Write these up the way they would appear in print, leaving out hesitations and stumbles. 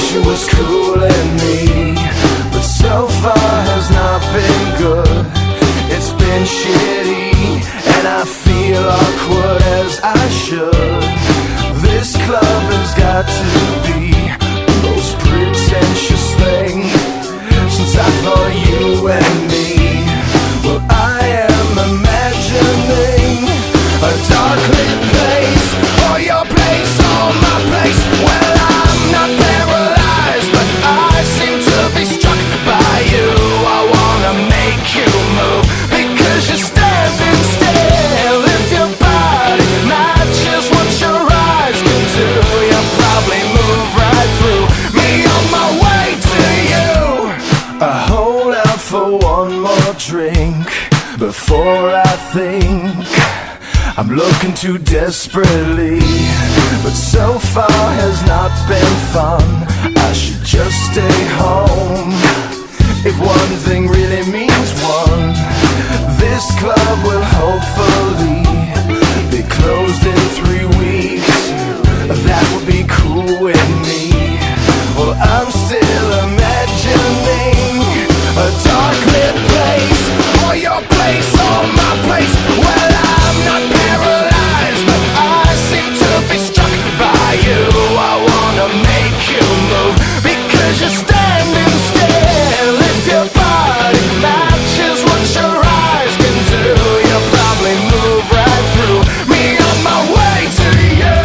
she was cooling me, but so far has not been good. It's been shitty, and I feel awkward as I should. This club has got to be the most pretentious thing since I thought you and me. Well, I am imagining a dark lit place, or your place, or my place. Well, I'm not paralyzed, but I seem to be struck by you. I wanna make you move, because you're standing still. If your body matches what your eyes can do, you'll probably move right through me on my way to you. I hold out for one more drink before I think I'm looking too desperately, but so far has not been fun. I should just stay home. If one thing really means one, this club will hopefully be closed in 3 weeks. That would be cool with me. Well, I'm still imagining a dark lit place, or your place, or my place. Well, I'm not paralyzed, but I seem to be struck by you. I wanna make you move, because you're standing still. If your body matches what your eyes can do, you'll probably move right through me on my way to you.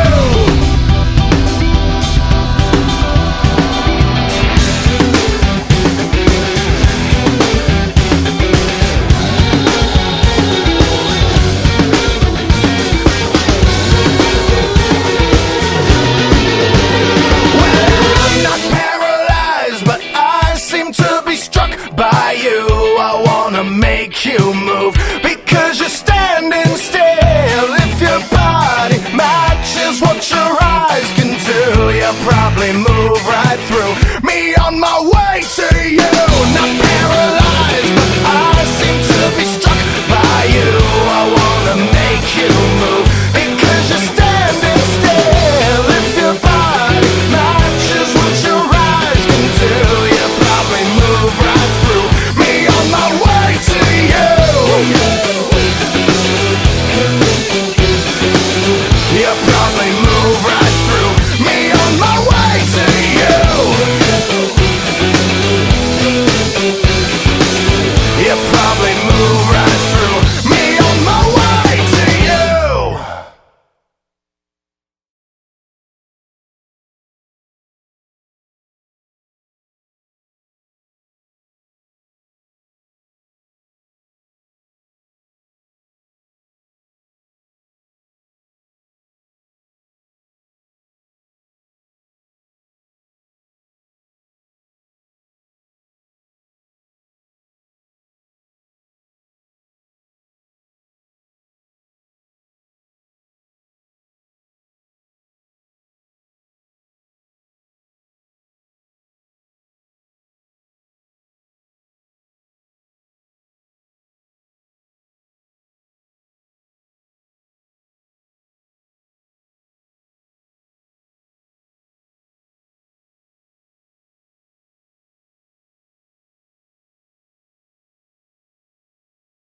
By you, I wanna make you move, because you're standing still. If your body matches what your eyes can do, you'll probably move right through me on my way to you.